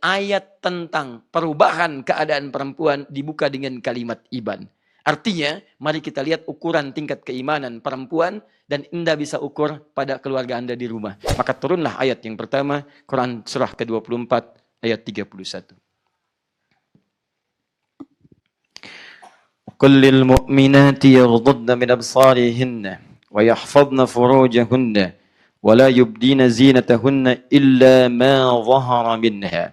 ayat tentang perubahan keadaan perempuan dibuka dengan kalimat iban. Artinya, mari kita lihat ukuran tingkat keimanan perempuan dan Anda bisa ukur pada keluarga Anda di rumah. Maka turunlah ayat yang pertama, Quran surah ke-24 ayat 31. Qul lil mu'minati yaghuddna min absarihinna wa yahfazna furujahunna wa la yubdina zinatahunna illa ma dhahara minha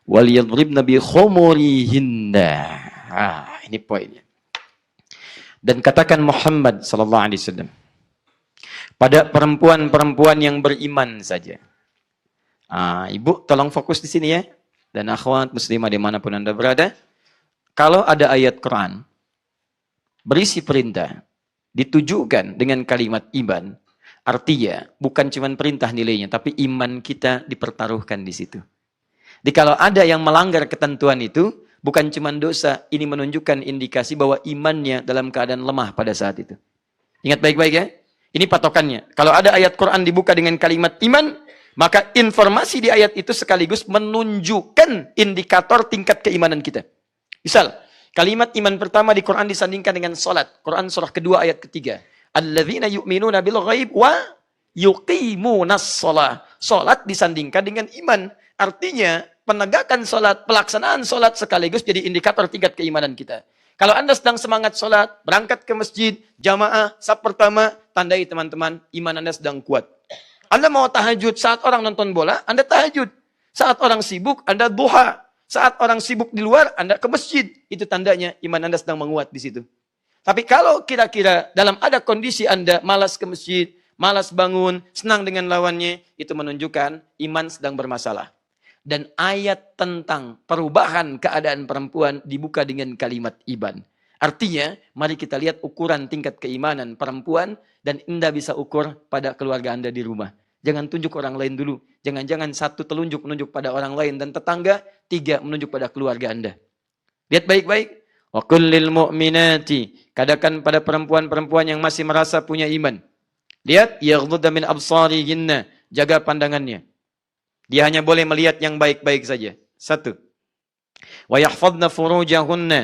wal yadribna bi khumurihinna. Ini poinnya. Dan katakan Muhammad sallallahu alaihi wasallam pada perempuan-perempuan yang beriman saja. Ibu tolong fokus di sini ya. Dan akhwat muslimah dimanapun Anda berada. Kalau ada ayat Quran berisi perintah ditujukan dengan kalimat iman, artinya bukan cuma perintah nilainya, tapi iman kita dipertaruhkan di situ. Jadi kalau ada yang melanggar ketentuan itu, bukan cuma dosa, ini menunjukkan indikasi bahwa imannya dalam keadaan lemah pada saat itu. Ingat baik-baik ya, ini patokannya. Kalau ada ayat Quran dibuka dengan kalimat iman, maka informasi di ayat itu sekaligus menunjukkan indikator tingkat keimanan kita. Misal, kalimat iman pertama di Quran disandingkan dengan salat. Quran surah kedua ayat ketiga. Alladzina yu'minuna bil ghaib wa yuqimunas shalah. Salat disandingkan dengan iman. Artinya, penegakan salat, pelaksanaan salat sekaligus jadi indikator tingkat keimanan kita. Kalau Anda sedang semangat salat, berangkat ke masjid, jamaah, saf pertama, tandai teman-teman, iman Anda sedang kuat. Anda mau tahajud saat orang nonton bola, Anda tahajud. Saat orang sibuk, Anda duha. Saat orang sibuk di luar, Anda ke masjid. Itu tandanya iman Anda sedang menguat di situ. Tapi kalau kira-kira dalam ada kondisi Anda malas ke masjid, malas bangun, senang dengan lawannya, itu menunjukkan iman sedang bermasalah. Dan ayat tentang perubahan keadaan perempuan dibuka dengan kalimat iban. Artinya, mari kita lihat ukuran tingkat keimanan perempuan dan Anda bisa ukur pada keluarga Anda di rumah. Jangan tunjuk orang lain dulu. Jangan-jangan satu telunjuk menunjuk pada orang lain dan tetangga, tiga menunjuk pada keluarga Anda. Lihat baik-baik. Wa qul lil mu'minati, katakan pada perempuan-perempuan yang masih merasa punya iman. Lihat, yaghdudna min absarihinna, jaga pandangannya. Dia hanya boleh melihat yang baik-baik saja. Satu. Wa yahfazna furujahunna,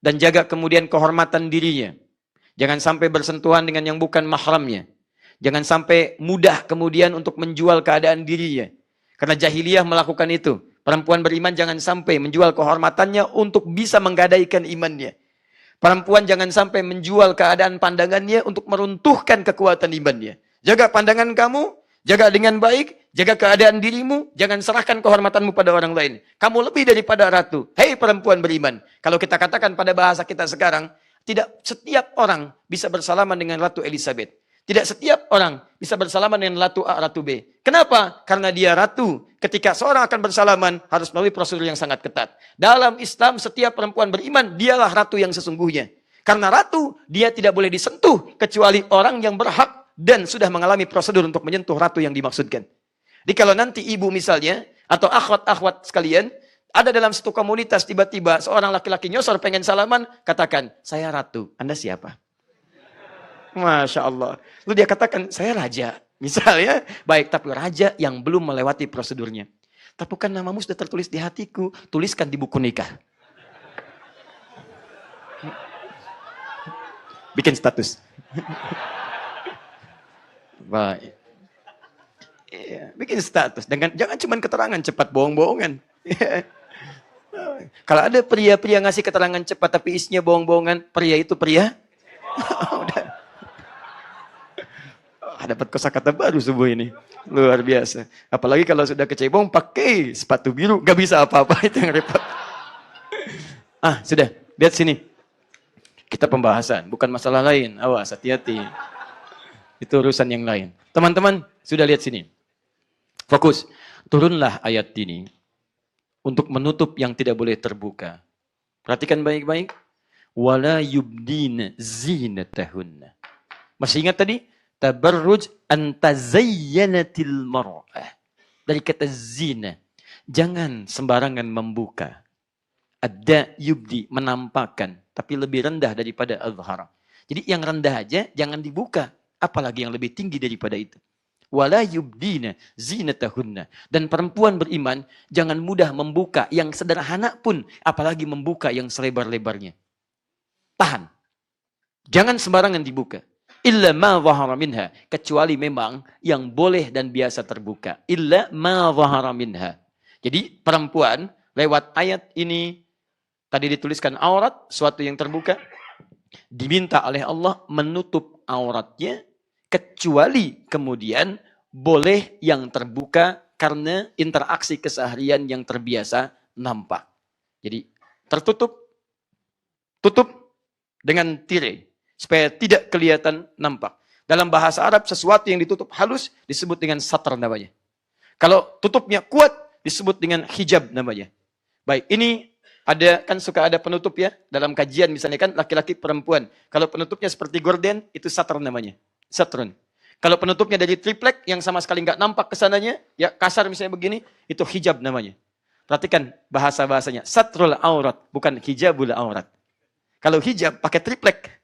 dan jaga kemudian kehormatan dirinya. Jangan sampai bersentuhan dengan yang bukan mahramnya. Jangan sampai mudah kemudian untuk menjual keadaan dirinya. Karena jahiliyah melakukan itu. Perempuan beriman jangan sampai menjual kehormatannya untuk bisa menggadaikan imannya. Perempuan jangan sampai menjual keadaan pandangannya untuk meruntuhkan kekuatan imannya. Jaga pandangan kamu, jaga dengan baik, jaga keadaan dirimu, jangan serahkan kehormatanmu pada orang lain. Kamu lebih daripada ratu. Hei perempuan beriman. Kalau kita katakan pada bahasa kita sekarang, tidak setiap orang bisa bersalaman dengan Ratu Elizabeth. Tidak setiap orang bisa bersalaman dengan Ratu A, Ratu B. Kenapa? Karena dia ratu. Ketika seorang akan bersalaman, harus melalui prosedur yang sangat ketat. Dalam Islam, setiap perempuan beriman, dialah ratu yang sesungguhnya. Karena ratu, dia tidak boleh disentuh, kecuali orang yang berhak dan sudah mengalami prosedur untuk menyentuh ratu yang dimaksudkan. Jadi kalau nanti ibu misalnya, atau akhwat-akhwat sekalian, ada dalam satu komunitas, tiba-tiba seorang laki-laki nyosor pengen salaman, katakan, saya ratu, Anda siapa? Masya Allah. Lalu dia katakan, saya raja. Misalnya, baik, tapi raja yang belum melewati prosedurnya. Tapi kan namamu sudah tertulis di hatiku, tuliskan di buku nikah. Bikin status. Baik. Ya, bikin status. Jangan cuma keterangan cepat, bohong-bohongan. Kalau ada pria-pria ngasih keterangan cepat tapi isinya bohong-bohongan, pria itu pria? Udah. Dapat kosakata baru subuh ini. Luar biasa. Apalagi kalau sudah kecebong pakai sepatu biru, gak bisa apa-apa, itu yang repot. Sudah. Lihat sini. Kita pembahasan, bukan masalah lain. Awas, hati-hati. Itu urusan yang lain. Teman-teman, sudah lihat sini. Fokus. Turunlah ayat ini untuk menutup yang tidak boleh terbuka. Perhatikan baik-baik. Wala yubdina zinatahunna. Masih ingat tadi? Tabarruj antazayyanatil mar'ah. Dari kata zina. Jangan sembarangan membuka. Ada yubdi, menampakkan. Tapi lebih rendah daripada azhar. Jadi yang rendah aja jangan dibuka. Apalagi yang lebih tinggi daripada itu. Wala yubdina zinatahunna. Dan perempuan beriman jangan mudah membuka yang sederhana pun, apalagi membuka yang selebar-lebarnya. Tahan. Jangan sembarangan dibuka. Illa ma zahara minha. Kecuali memang yang boleh dan biasa terbuka. Illa ma zahara minha. Jadi perempuan lewat ayat ini tadi dituliskan aurat, suatu yang terbuka. Diminta oleh Allah menutup auratnya. Kecuali kemudian boleh yang terbuka karena interaksi keseharian yang terbiasa nampak. Jadi tertutup, tutup dengan tirai supaya tidak kelihatan nampak. Dalam bahasa Arab sesuatu yang ditutup halus disebut dengan satar namanya. Kalau tutupnya kuat disebut dengan hijab namanya. Baik, ini ada kan suka ada penutup ya dalam kajian misalnya kan laki-laki perempuan. Kalau penutupnya seperti gorden itu satar namanya. Satrun. Kalau penutupnya dari triplek yang sama sekali nggak nampak kesananya, ya kasar misalnya begini, itu hijab namanya. Perhatikan bahasa-bahasanya. Satrul aurat, bukan hijabul aurat. Kalau hijab pakai triplek.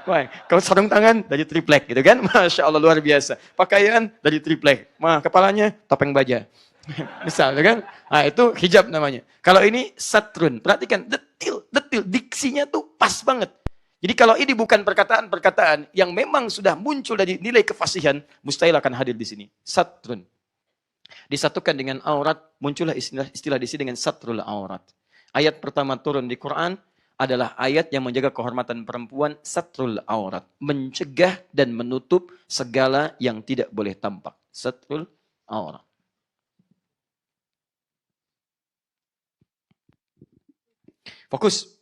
Wah, kalau sarung tangan dari triplek gitu kan. Masya Allah luar biasa. Pakaian dari triplek. Kepalanya topeng baja. Misal kan. Nah, itu hijab namanya. Kalau ini satrun. Perhatikan detil. Diksinya tuh pas banget. Jadi kalau ini bukan perkataan-perkataan yang memang sudah muncul dari nilai kefasihan, mustahil akan hadir di sini. Satrun. Disatukan dengan aurat, muncullah istilah di sini dengan satrul aurat. Ayat pertama turun di Quran adalah ayat yang menjaga kehormatan perempuan, satrul aurat. Mencegah dan menutup segala yang tidak boleh tampak. Satrul aurat. Fokus.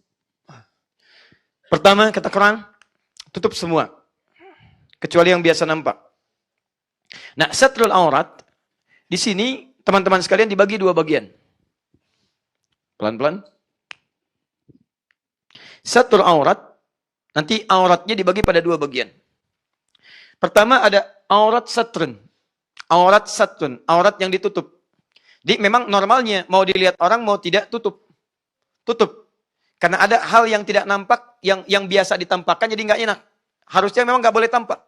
Pertama, kata Quran, tutup semua. Kecuali yang biasa nampak. Nah, satrul aurat, di sini teman-teman sekalian dibagi dua bagian. Pelan-pelan. Satrul aurat, nanti auratnya dibagi pada dua bagian. Pertama ada aurat satrun. Aurat satrun, aurat yang ditutup. Jadi memang normalnya mau dilihat orang mau tidak tutup. Tutup. Karena ada hal yang tidak nampak, yang biasa ditampakkan jadi nggak enak. Harusnya memang nggak boleh tampak.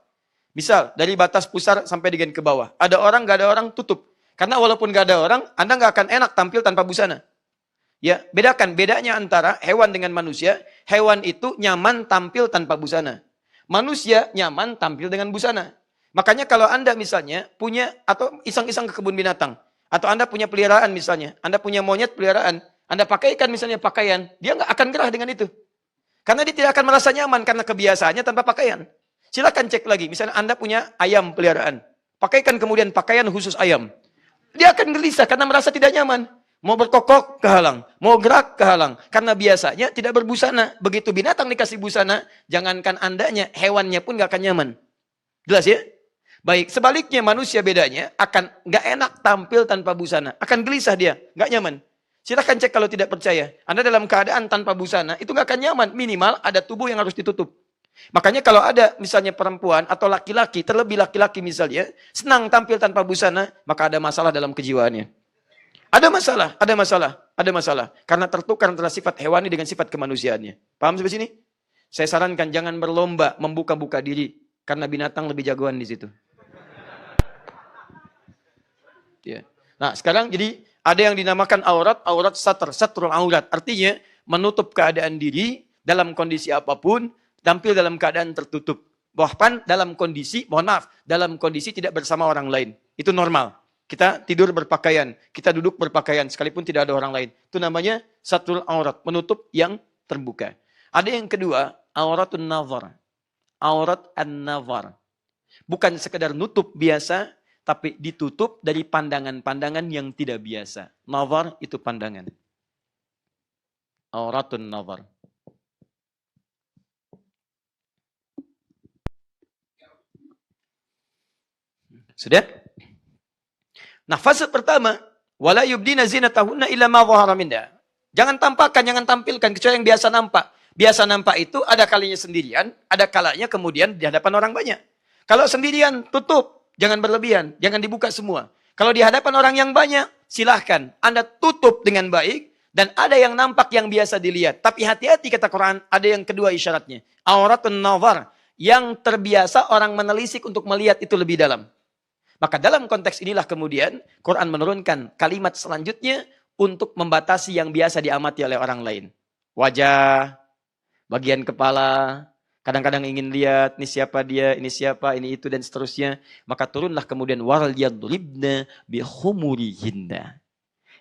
Misal, dari batas pusar sampai dengan ke bawah. Ada orang, nggak ada orang, tutup. Karena walaupun nggak ada orang, Anda nggak akan enak tampil tanpa busana. Ya, bedakan. Bedanya antara hewan dengan manusia. Hewan itu nyaman tampil tanpa busana. Manusia nyaman tampil dengan busana. Makanya kalau Anda misalnya punya, atau iseng-iseng ke kebun binatang. Atau Anda punya peliharaan misalnya. Anda punya monyet peliharaan. Anda pakaikan misalnya pakaian, dia nggak akan gerah dengan itu. Karena dia tidak akan merasa nyaman karena kebiasaannya tanpa pakaian. Silakan cek lagi, misalnya Anda punya ayam peliharaan. Pakaikan kemudian pakaian khusus ayam. Dia akan gelisah karena merasa tidak nyaman. Mau berkokok, kehalang. Mau gerak, kehalang. Karena biasanya tidak berbusana. Begitu binatang dikasih busana, jangankan Andanya, hewannya pun nggak akan nyaman. Jelas ya? Baik, sebaliknya manusia bedanya akan nggak enak tampil tanpa busana. Akan gelisah dia, nggak nyaman. Silahkan cek kalau tidak percaya. Anda dalam keadaan tanpa busana, itu nggak akan nyaman. Minimal ada tubuh yang harus ditutup. Makanya kalau ada misalnya perempuan atau laki-laki, terlebih laki-laki misalnya, senang tampil tanpa busana, maka ada masalah dalam kejiwaannya. Ada masalah. Karena tertukar antara sifat hewani dengan sifat kemanusiaannya. Paham sampai sini? Saya sarankan jangan berlomba membuka-buka diri. Karena binatang lebih jagoan di situ. Ya. Nah sekarang jadi ada yang dinamakan aurat satrul aurat. Artinya menutup keadaan diri dalam kondisi apapun, tampil dalam keadaan tertutup. Bahkan dalam kondisi, dalam kondisi tidak bersama orang lain. Itu normal. Kita tidur berpakaian, kita duduk berpakaian, sekalipun tidak ada orang lain. Itu namanya satrul aurat, menutup yang terbuka. Ada yang kedua, auratun nazar. Aurat an-nazar. Bukan sekedar nutup biasa, tapi ditutup dari pandangan-pandangan yang tidak biasa. Nazar itu pandangan. Auratun nazar. Sudah? Nah, fase pertama, wala yubdina zinatahunna illa ma dhahara minha. Jangan tampakkan, jangan tampilkan kecuali yang biasa nampak. Biasa nampak itu ada kalinya sendirian, ada kalanya kemudian di hadapan orang banyak. Kalau sendirian, tutup. Jangan berlebihan, jangan dibuka semua. Kalau di hadapan orang yang banyak, silahkan Anda tutup dengan baik. Dan ada yang nampak yang biasa dilihat. Tapi hati-hati kata Quran, ada yang kedua isyaratnya. Auratun nazar, yang terbiasa orang menelisik untuk melihat itu lebih dalam. Maka dalam konteks inilah kemudian Quran menurunkan kalimat selanjutnya untuk membatasi yang biasa diamati oleh orang lain. Wajah, bagian kepala, kadang-kadang ingin lihat, ini siapa dia, ini siapa, ini itu, dan seterusnya. Maka turunlah kemudian, وَلْيَضْرِبْنَ بِخُمُرِهِنَّ.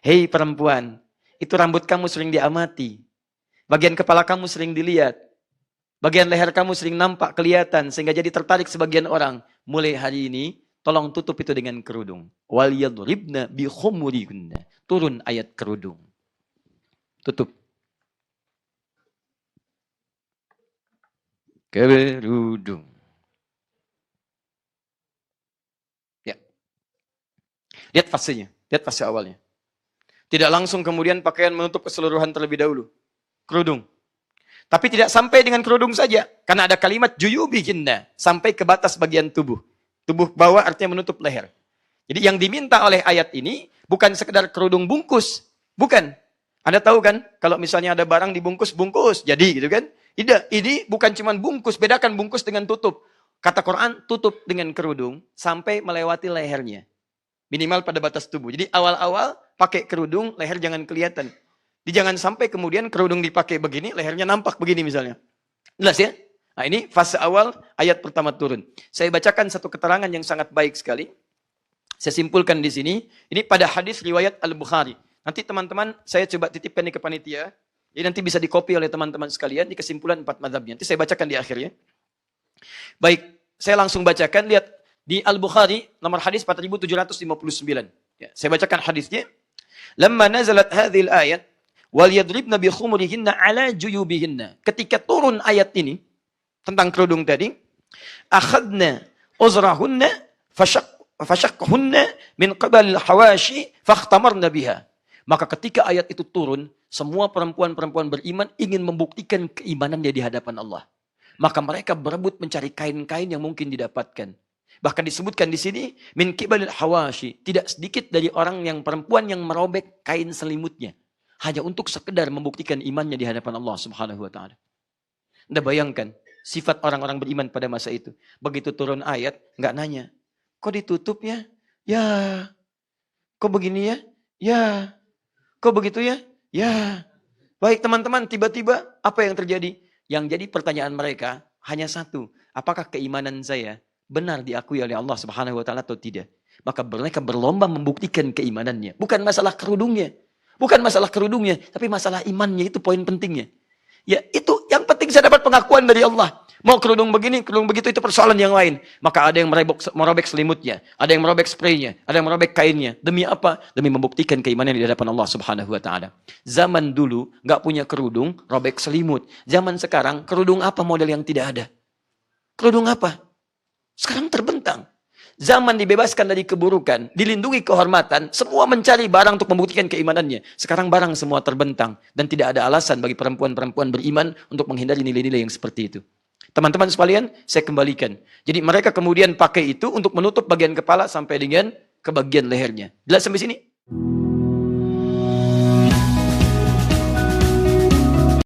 Hei perempuan, itu rambut kamu sering diamati. Bagian kepala kamu sering dilihat. Bagian leher kamu sering nampak, kelihatan, sehingga jadi tertarik sebagian orang. Mulai hari ini, tolong tutup itu dengan kerudung. وَلْيَضْرِبْنَ بِخُمُرِهِنَّ. Turun ayat kerudung. Tutup. Kerudung. Ya. Lihat fasenya. Lihat fase awalnya. Tidak langsung kemudian pakaian menutup keseluruhan terlebih dahulu. Kerudung. Tapi tidak sampai dengan kerudung saja. Karena ada kalimat juyubihinna. Sampai ke batas bagian tubuh. Tubuh bawah artinya menutup leher. Jadi yang diminta oleh ayat ini bukan sekedar kerudung bungkus. Bukan. Anda tahu kan, kalau misalnya ada barang dibungkus, bungkus. Jadi gitu kan. Tidak, ini bukan cuma bungkus. Bedakan bungkus dengan tutup. Kata Quran, tutup dengan kerudung sampai melewati lehernya. Minimal pada batas tubuh. Jadi awal-awal pakai kerudung, leher jangan kelihatan. Jangan sampai kemudian kerudung dipakai begini, lehernya nampak begini misalnya. Jelas ya? Nah ini fase awal ayat pertama turun. Saya bacakan satu keterangan yang sangat baik sekali. Saya simpulkan di sini. Ini pada hadis riwayat Al-Bukhari. Nanti teman-teman saya coba titipkan ke panitia. Jadi nanti bisa dikopi oleh teman-teman sekalian di kesimpulan 4 mazhabnya. Nanti saya bacakan di akhirnya. Baik, saya langsung bacakan. Lihat di Al-Bukhari nomor hadis 4759. Ya, saya bacakan hadisnya. Lamma nazalat hadhil ayat wal yadribna bi khumurihinna ala juyubihinna. Ketika turun ayat ini tentang kerudung tadi, akhadna uzrahunna fashaqqahunna min qabal al-hawashi fakhtamarna biha. Maka ketika ayat itu turun, semua perempuan-perempuan beriman ingin membuktikan keimanannya di hadapan Allah. Maka mereka berebut mencari kain-kain yang mungkin didapatkan. Bahkan disebutkan di sini min qibalil hawashi, tidak sedikit dari orang yang perempuan yang merobek kain selimutnya hanya untuk sekedar membuktikan imannya di hadapan Allah Subhanahu wa taala. Anda bayangkan sifat orang-orang beriman pada masa itu. Begitu turun ayat, enggak nanya, kok ditutup ya? Ya. Kok begini ya? Ya. Kok begitu ya? Ya. Baik teman-teman, tiba-tiba apa yang terjadi? Yang jadi pertanyaan mereka hanya satu, apakah keimanan saya benar diakui oleh Allah Subhanahu wa taala atau tidak? Maka mereka berlomba membuktikan keimanannya. Bukan masalah kerudungnya. Bukan masalah kerudungnya, tapi masalah imannya, itu poin pentingnya. Ya, itu yang penting saya dapat pengakuan dari Allah. Mau kerudung begini, kerudung begitu, itu persoalan yang lain. Maka ada yang merobek selimutnya, ada yang merobek spraynya, ada yang merobek kainnya. Demi apa? Demi membuktikan keimanan di hadapan Allah Subhanahu wa taala. Zaman dulu nggak punya kerudung, robek selimut. Zaman sekarang kerudung apa model yang tidak ada? Kerudung apa? Sekarang terbentang. Zaman dibebaskan dari keburukan, dilindungi kehormatan, semua mencari barang untuk membuktikan keimanannya. Sekarang barang semua terbentang dan tidak ada alasan bagi perempuan-perempuan beriman untuk menghindari nilai-nilai yang seperti itu. Teman-teman sekalian, saya kembalikan. Jadi mereka kemudian pakai itu untuk menutup bagian kepala sampai dengan ke bagian lehernya. Jelas sampai sini?